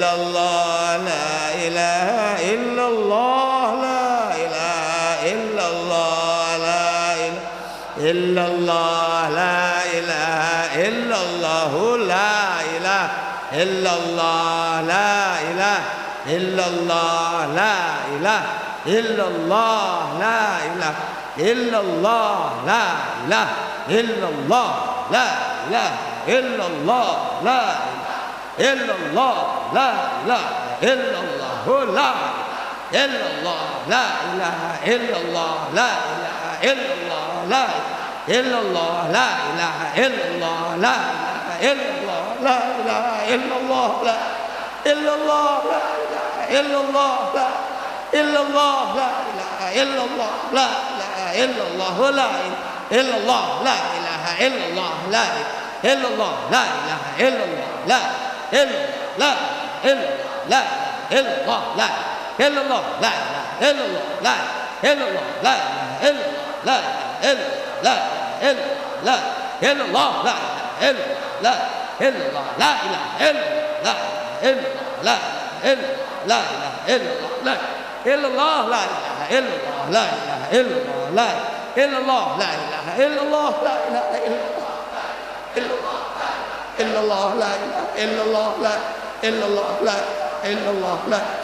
illallah, la ilaha illallah, la ilaha illallah, la ilaha illallah, la ilaha illallah, la ilaha illallah, la ilaha illallah, la ilaha illallah, la ilaha illallah, la ilaha illallah, la ilaha illallah, la illallah, la ilaha illallah, la illallah, la ilaha illallah, la ilaha illallah, la illallah, la ilaha illallah, la ilaha illallah, la ilaha illallah, la illallah, la ilaha illallah, la illallah, la ilaha illallah, la ilaha illallah, la illallah, la ilaha illallah, la illallah, la ilaha illallah, la illallah, la illallah, la illallah, la illallah, la illallah, la illallah, la illallah, la illallah, la illallah, la illallah, la ilaha illallah, la illallah, la ilaha illallah, illallah, la ilaha illallah, la ilaha illallah, la illallah, la ilaha illallah, la ilaha illallah, illallah, la ilaha illallah, la illallah, la illallah, la illallah, la ilaha illallah, la illallah, la ilaha illallah, la ilaha illallah, la ilaha illallah, la illallah, la ilaha illallah, la illallah, la ilaha illallah, la illallah, la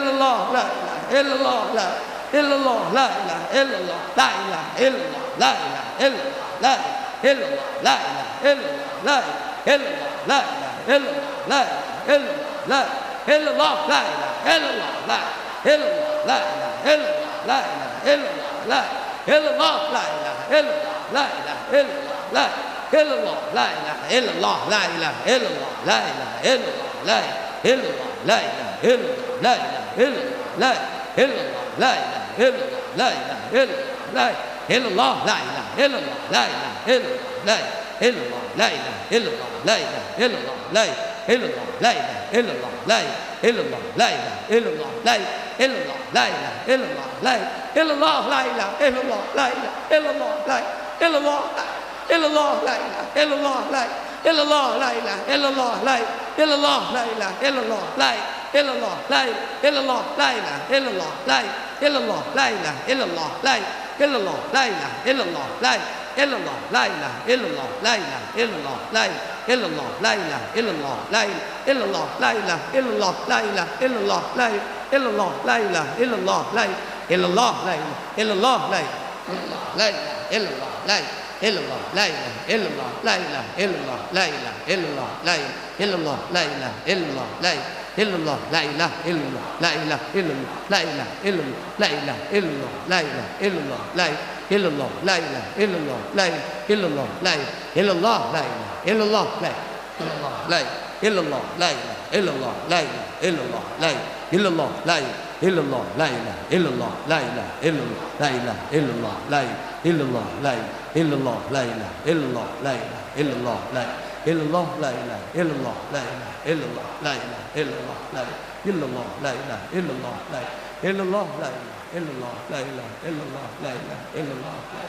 illallah, la ilaha illallah, la illallah, la ilaha illallah, la ilaha illallah, la illallah, la ilaha illallah, la ilaha illallah, la illallah, la ilaha illallah, la ilaha illallah, la ilaha illallah, la illallah, la ilaha illallah, la ilaha illallah, la illallah, la ilaha illallah, la ilaha illallah, la illallah, la ilaha illallah, la ilaha illallah, la illallah, la ilaha illallah, la ilaha illallah, la illallah, la ilaha illallah, la illallah, la ilaha illallah, la illallah, la ilaha illallah, la illallah, la ilaha illallah, la ilaha illallah, la illallah, illallah, la ilaha illallah, la illallah, la ilaha illallah, la illallah, la ilaha illallah, la illallah, la illallah, la ilaha illallah, la illallah, la ilaha illallah, la illallah, la ilaha illallah, la illallah, la ilaha illallah, la ilaha illallah, la illallah, la ilaha illallah, la illallah, la ilaha illallah, la ilaha illallah, la illallah, la ilaha illallah, la illallah, la ilaha illallah, la ilaha illallah, la illallah, la ilaha illallah, la ilaha illallah, la ilaha illallah, la illallah, la ilaha illallah, la illallah, la ilaha illallah, la ilaha illallah, la ilaha illallah, la ilaha illallah, la ilaha illallah, la illallah, la ilaha illallah, la illallah, la illallah, la ilaha illallah, la illallah, la illallah, la ilaha illallah, la ilaha illallah, la illallah, la illallah, la ilaha illallah, la ilaha illallah, la ilaha illallah, la illallah, la illallah, la ilaha illallah, la ilaha illallah, la illallah, la ilaha illallah, la ilaha illallah, la ilaha illallah, la illallah, la ilaha illallah, la illallah, la ilaha illallah, la ilaha illallah, la ilaha illallah, la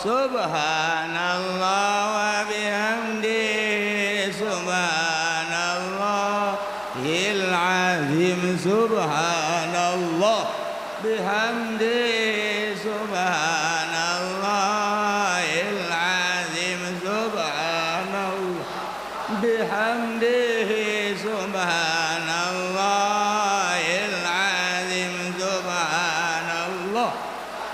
Subhanallah wa bihamdi Subhanallahil azim Subhanallah bihamdi subhanallahil azim subhanallah bihamdihi subhanallahil azim subhanallah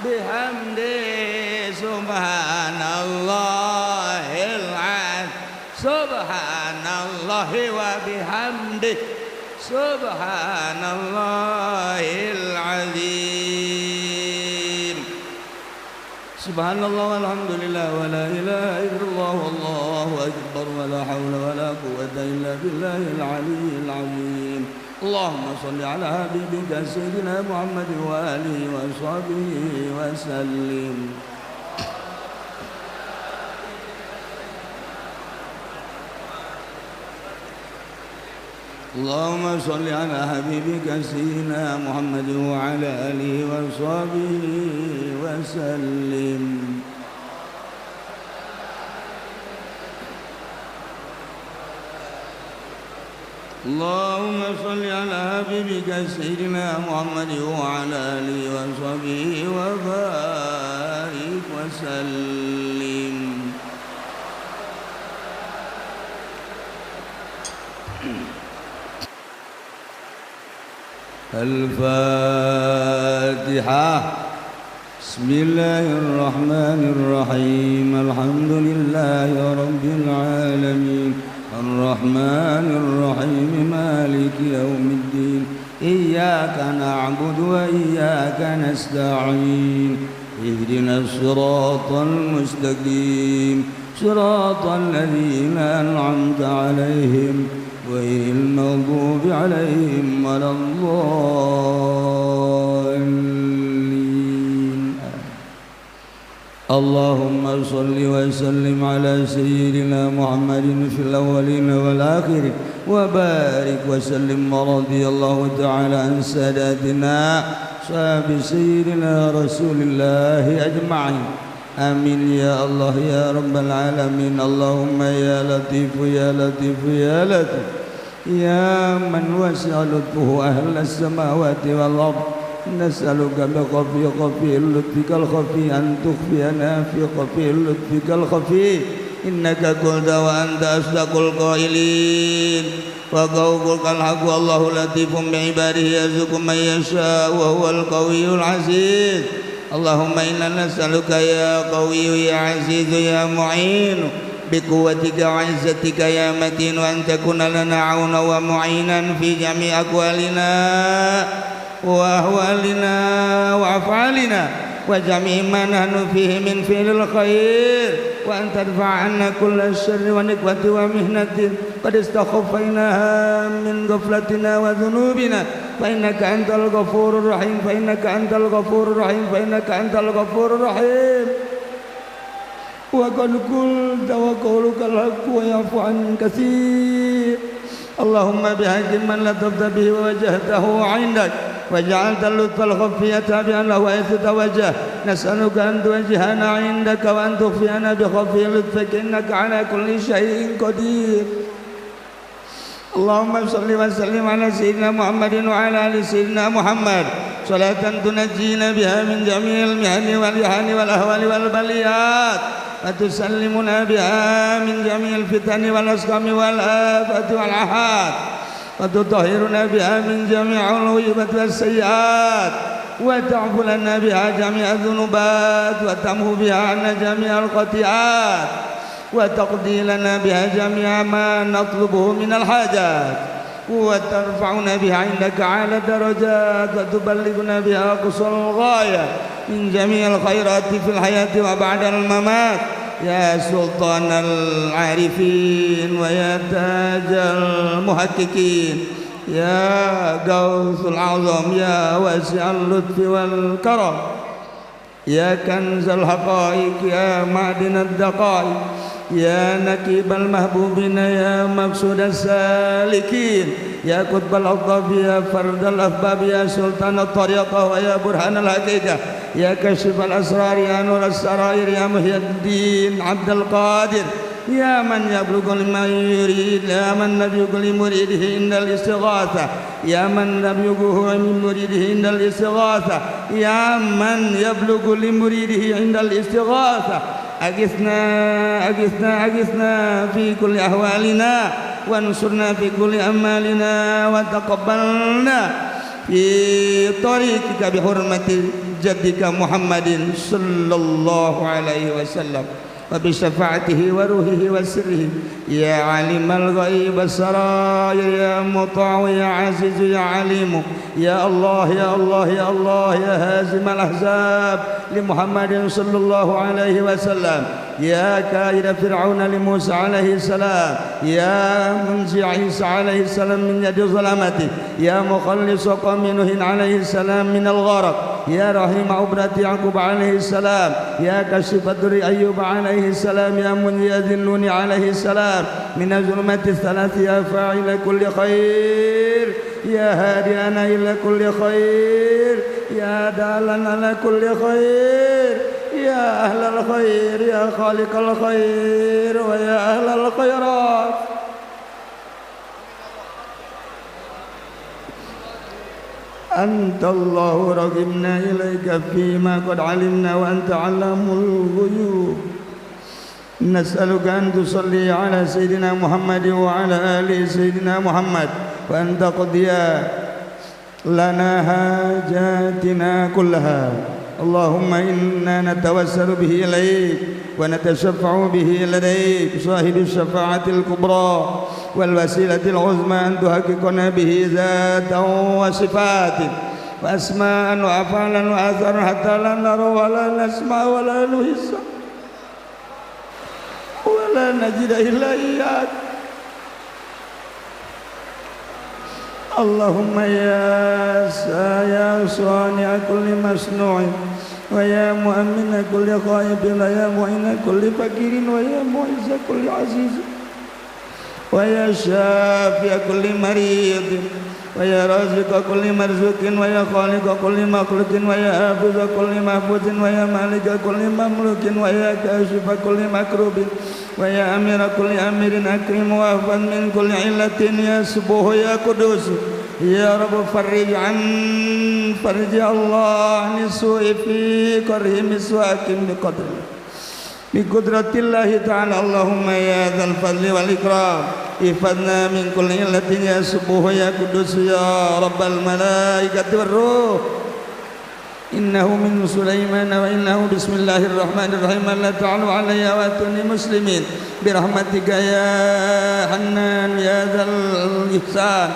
bihamdihi subhanallahil azim subhanallahi wa bihamdihi subhanallahil azim subhanallah walhamdulillah wa la ilaha illallah wallahu akbar wa la hawla wa la quwwata illa billahil aliyyil azim Allahumma salli ala habibika sayyidina Muhammad wa alihi wa sahbihi wa sallim اللهم صل على حبيبك سيدنا محمد وعلى آله وصحبه وسلم اللهم صل على حبيبك سيدنا محمد وعلى آله وصحبه وبارك وسلم الفاتحة بسم الله الرحمن الرحيم الحمد لله رب العالمين الرحمن الرحيم مالك يوم الدين إياك نعبد وإياك نستعين اهدنا الصراط المستقيم صراط الذين أنعمت عليهم غير المغضوب عليهم ولا الضالين اللهم صل وسلم على سيدنا محمد في الأولين والآخرين وبارك وسلم ورضي الله تعالى عن ساداتنا صحاب سيدنا رسول الله أجمعين آمين يا الله يا رب العالمين اللهم يا لطيف يا لطيف يا لطيف يا من وسع لطفه أهل السماوات والأرض نسألك بخفي خفي لطفك الخفي أن تخفينا في خفي لطفك الخفي إنك قلت وأنت أصدق القائلين وقولك الحق والله لطيف بعباده يرزق من يشاء وهو القوي العزيز اللهم إنا نسألك يا قوي يا عزيز يا معين بقوتك وعزتك يا متين وأن تكون لنا عونا ومعينا في جميع أقوالنا وأهوالنا وأفعالنا وجميع ما نحن فيه من فعل الخير وأن تدفع عنا كل الشر ونكبة ومهنة قد استخفيناها من غفلتنا وذنوبنا فإنك أنت الغفور الرحيم فإنك أنت الغفور الرحيم فإنك أنت الغفور الرحيم وقد قلت وقولك الحق ويعفو عن كثير اللهم بحق من لطفت به ووجهته عندك وجعلت اللطف الخفي تابعا له حيث توجه نسألك أن توجهنا عندك وأن تخفينا بخفي لطفك إنك على كل شيء قدير اللهم صل وسلم على سيدنا محمد وعلى آل سيدنا محمد صلاة تنجينا بها من جميع المحن والإحن والأهوال والبليات وتسلمنا بها من جميع الفتن والأسقام والآفات والآحات وتطهرنا بها من جميع الغيبة والسيئات وتعفو لنا بها جميع الذنوبات وتمحو بها عنا جميع الخطيئات وتقضي لنا بها جميع ما نطلبه من الحاجات وترفعنا بها عندك أعلى الدرجات وتبلغنا بها أقصى الغاية من جميع الخيرات في الحياة وبعد الممات يا سلطان العارفين ويا تاج المحققين يا غوث الأعظم يا واسع اللطف والكرم يا كنز الحقائق يا معدن الدقائق يا نكيب المحبوبين يا مقصود السالكين يا قطب الأطراف يا فرد الأحباب يا سلطان الطريقة ويا برهان الحقيقة يا كشف الأسرار يا نور السرائر يا محي الدين عبد القادر يا من يبلغ لما يريد يا من يبلغ لمريده عند الاستغاثة يا من يبلغه من مريده عند الاستغاثة يا من يبلغ لمريده عند الاستغاثة أغثنا أغثنا أغثنا في كل أحوالنا وانصرنا في كل أمالنا وتقبلنا في طريقك بحرمة جدك محمد صلى الله عليه وسلم وبشفاعته وروحه وسره يا عالم الغيب السرايا يا مطاع يا عزيز يا عليم يا الله يا الله يا الله يا هازم الأحزاب لمحمد صلى الله عليه وسلم يا كائد فرعون لموسى عليه السلام يا منزع عيسى عليه السلام من يد ظلمته يا مخلص قوم نوح عليه السلام من الغرق يا رحيم عبرة يعقوب عليه السلام يا كشف الضر أيوب عليه السلام يا منجي ذنون عليه السلام من الظلمات الثلاث يا فاعل كل خير يا هادينا إلى كل خير يا دالنا على كل خير يا أهل الخير يا خالق الخير ويا أهل الخيرات أنت الله رغبنا إليك فيما قد علمنا وأنت علام الغيوب نسألك أن تصلي على سيدنا محمد وعلى آل سيدنا محمد وأن تقضي لنا حاجاتنا كلها اللهم إنا نتوسل به إليك ونتشفع به لديك صاحب الشفاعة الكبرى والوسيلة العظمى أن تحققنا به ذاتا وصفات وأسماء وأفعالا وآثارا حتى لا نرى ولا نسمع ولا نحس ولا نجد إلا إياك اللهم يا صانع كل مصنوع ويا مؤمن كل خائب ويا معين كل فقير ويا معز كل عزيز ويا شافي كل مريض ويا رازق كل مرزوق ويا خالق كل مخلوق ويا حافظ كل محفوظ ويا مالك كل مملوك ويا كاشف كل مكروب ويا أمير كل أمير أكرم واحفظ من كل علة يا سبوح يا قدوس يا رب فرج الله عن السوء في كره مسواك بقدرة الله تعالى اللهم يا ذا الفضل والإكرام احفظنا من كل علة يا سبوح يا قدوس يا رب الملائكة والروح إنه من سليمان وإنه بسم الله الرحمن الرحيم لا تعلوا علي وأتوني مسلمين برحمتك يا حنان يا ذا الإحسان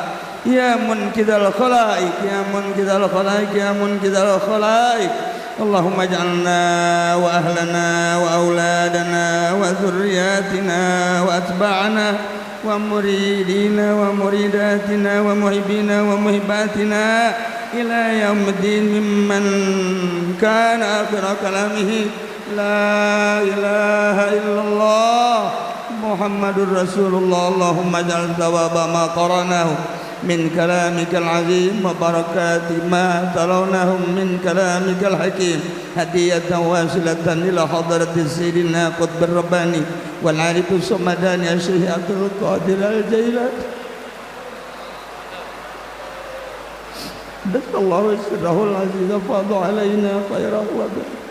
يا منقذ الخلائق يا منقذ الخلائق يا منقذ الخلائق اللهم اجعلنا وأهلنا وأولادنا وذرياتنا وأتباعنا ومريدينا ومريداتنا ومحبينا ومحباتنا إلى يوم الدين ممن كان آخر كلامه لا إله إلا الله محمد رسول الله اللهم اجعل ثواب ما قرأناه من كلامك العظيم وبركات ما تلوناه من كلامك الحكيم هدية واصلة إلى حضرة سيدنا قطب الرباني والعارف الصمداني الشيخ عبد القادر الجيلاني بس الله سره العزيز فاض علينا خير وبركاته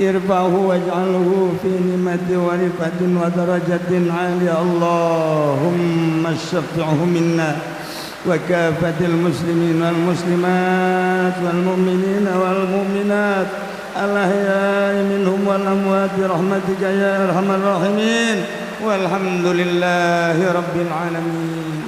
ارفعه واجعله في نعمة ورفعة ودرجة عالية اللهم اشفعه منا وكافة المسلمين والمسلمات والمؤمنين والمؤمنات الأحياء منهم والأموات برحمتك يا أرحم الراحمين والحمد لله رب العالمين.